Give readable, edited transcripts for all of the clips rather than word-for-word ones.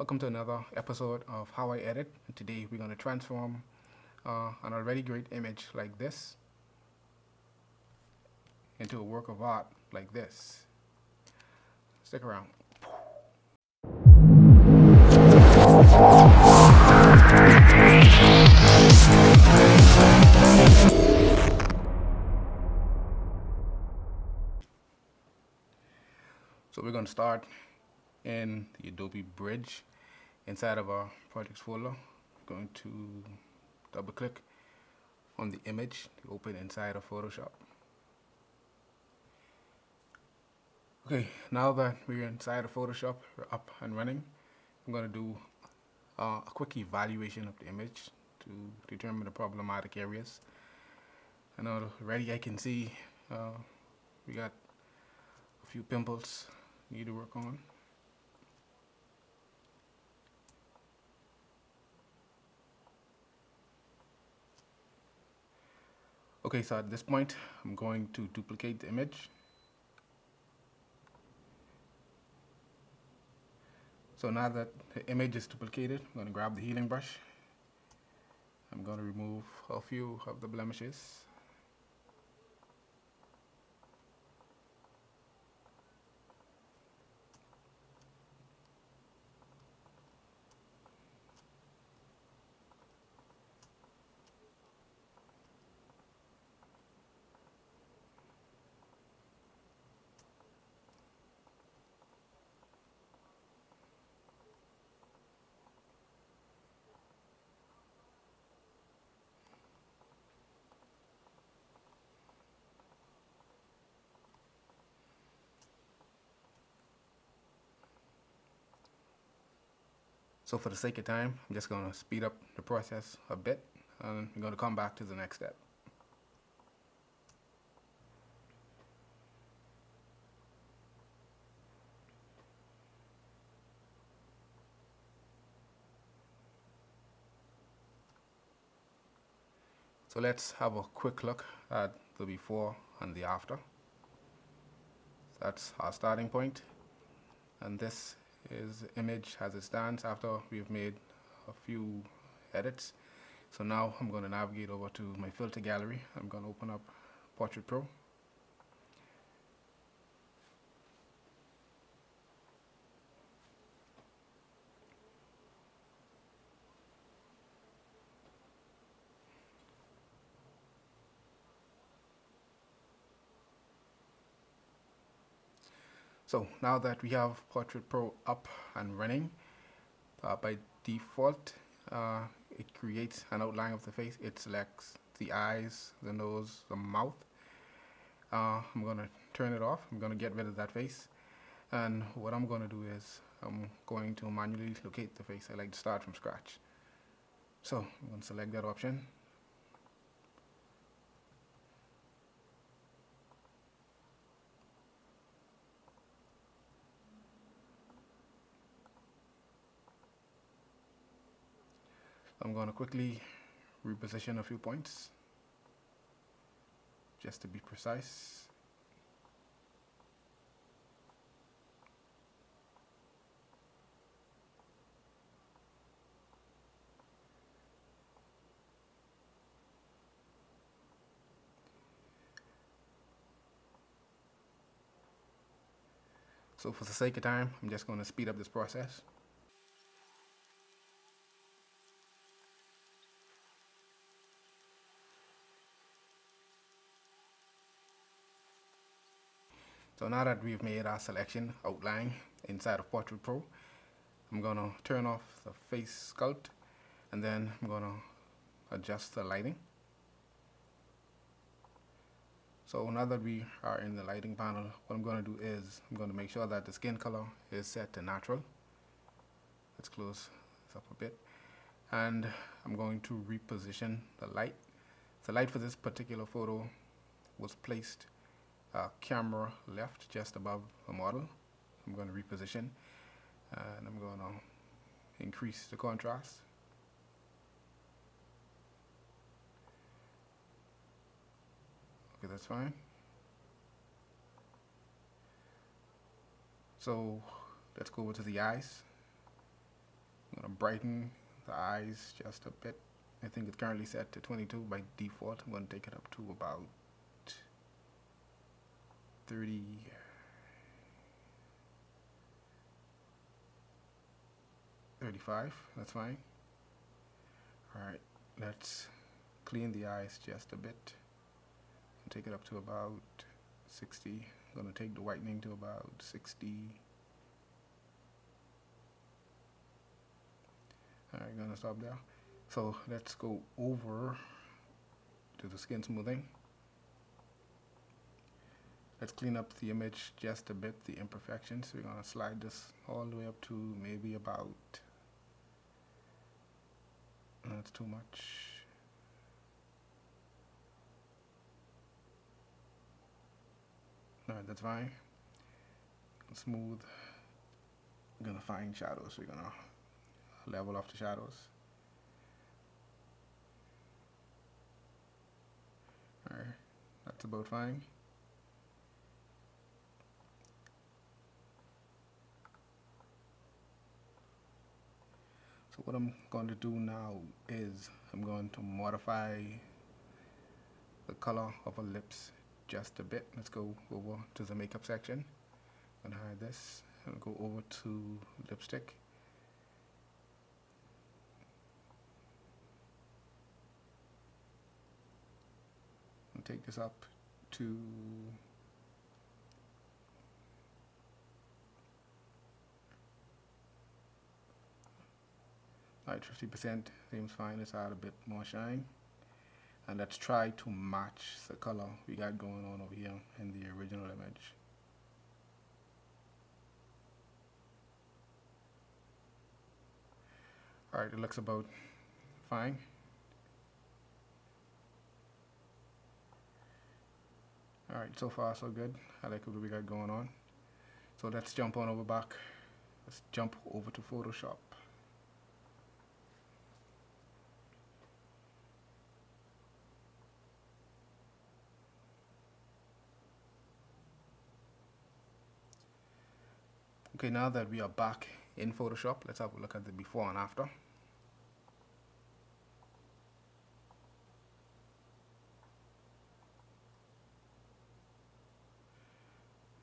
Welcome to another episode of How I Edit. And today we're going to transform an already great image like this into a work of art like this. Stick around. So we're going to start in the Adobe Bridge inside of our projects folder. I'm going to double click on the image to open inside of Photoshop. Okay, now that we're inside of Photoshop, we're up and running, I'm going to do a quick evaluation of the image to determine the problematic areas. And already I can see we got a few pimples we need to work on. Okay, so at this point, I'm going to duplicate the image. So now that the image is duplicated, I'm going to grab the healing brush. I'm going to remove a few of the blemishes. So for the sake of time, I'm just going to speed up the process a bit, and I'm going to come back to the next step. So let's have a quick look at the before and the after. That's our starting point, and this is the image as it stands after we've made a few edits. So now I'm going to navigate over to my filter gallery. I'm going to open up Portrait Pro. So now that we have Portrait Pro up and running, by default, it creates an outline of the face. It selects the eyes, the nose, the mouth. I'm going to turn it off. I'm going to get rid of that face. And what I'm going to do is I'm going to manually locate the face. I like to start from scratch. So I'm going to select that option. I'm going to quickly reposition a few points just to be precise. So for the sake of time, I'm just going to speed up this process. So now that we've made our selection outline inside of Portrait Pro, I'm going to turn off the face sculpt, and then I'm going to adjust the lighting. So now that we are in the lighting panel, what I'm going to do is I'm going to make sure that the skin color is set to natural. Let's close this up a bit. And I'm going to reposition the light. The light for this particular photo was placed camera left just above the model. I'm going to reposition, and I'm going to increase the contrast. Okay, that's fine. So let's go over to the eyes. I'm going to brighten the eyes just a bit. I think it's currently set to 22 by default. I'm going to take it up to about 30. 35, that's fine. Alright, let's clean the eyes just a bit and take it up to about 60. I'm going to take the whitening to about 60. Alright, going to stop there. So let's go over to the skin smoothing. Let's clean up the image just a bit, the imperfections. We're going to slide this all the way up to maybe about, that's too much. Alright, that's fine. Smooth. We're going to find shadows. We're going to level off the shadows. Alright, that's about fine. So what I'm going to do now is I'm going to modify the color of her lips just a bit. Let's go over to the makeup section. I'm going to hide this and go over to lipstick. And take this up to alright, 50% seems fine. Let's add a bit more shine. And let's try to match the color we got going on over here in the original image. Alright, it looks about fine. Alright, so far so good. I like what we got going on. So let's jump on over back. Let's jump over to Photoshop. Okay, now that we are back in Photoshop, let's have a look at the before and after.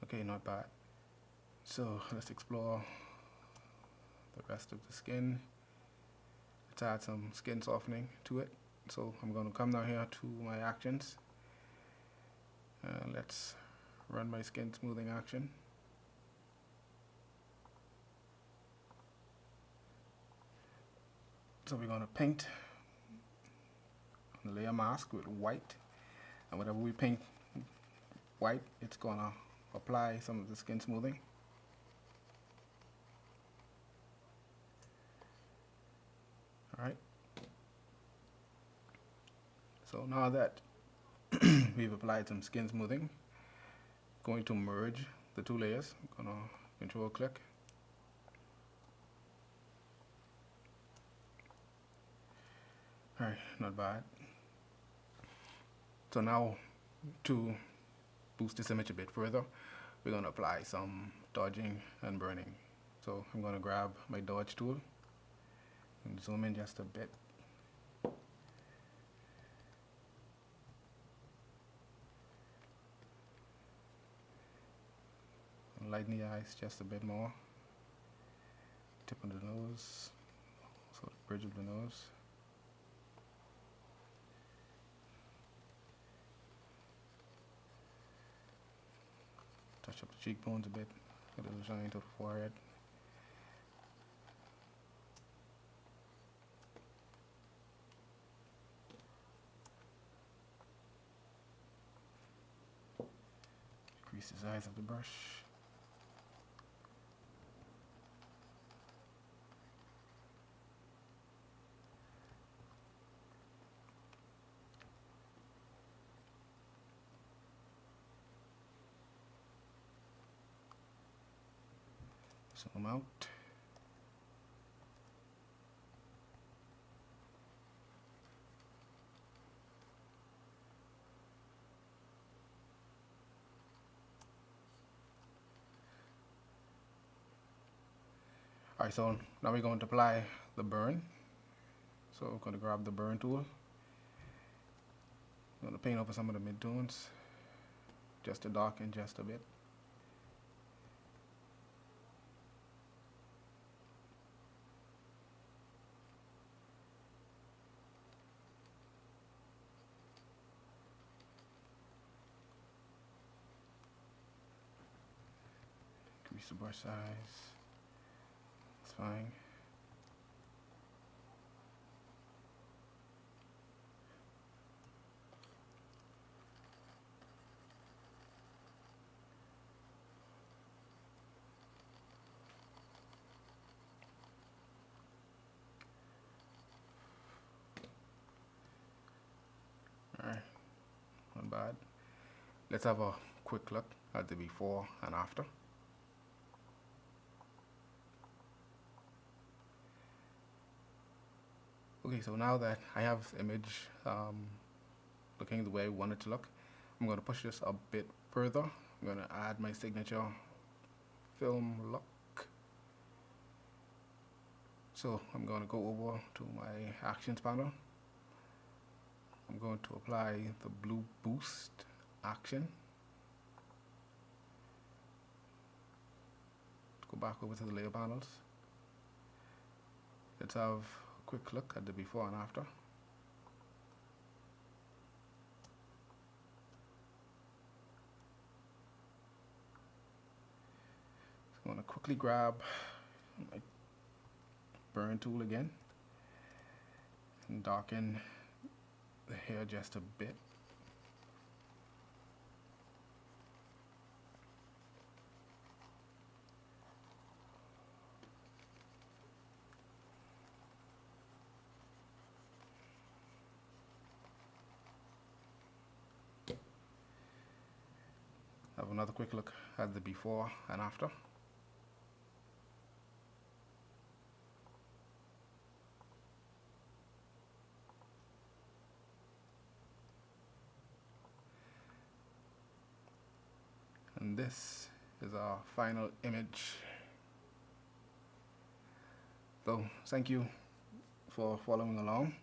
Okay, not bad. So let's explore the rest of the skin. Let's add some skin softening to it. So I'm going to come down here to my actions. Let's run my skin smoothing action. So we're going to paint on the layer mask with white, and whatever we paint white, it's going to apply some of the skin smoothing. Alright, so now that we've applied some skin smoothing, going to merge the two layers. I'm going to control click. Alright, not bad. So now to boost this image a bit further, we're going to apply some dodging and burning. So I'm going to grab my dodge tool and zoom in just a bit. And lighten the eyes just a bit more. Tip of the nose, so the bridge of the nose. Touch up the cheekbones a bit, a little shine to the forehead. Crease the size of the brush. Zoom out. Alright, so now we're going to apply the burn. So I'm going to grab the burn tool. I'm going to paint over some of the midtones just to darken just a bit. Increase the brush size. It's fine. Alright, not bad. Let's have a quick look at the before and after. Okay, so now that I have the image looking the way I want it to look, I'm going to push this a bit further. I'm going to add my signature film look. So I'm going to go over to my actions panel. I'm going to apply the blue boost action. Go back over to the layer panels. Let's have a quick look at the before and after. I'm going to quickly grab my burn tool again and darken the hair just a bit. Have another quick look at the before and after. And this is our final image. So thank you for following along,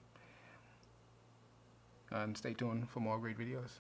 and stay tuned for more great videos.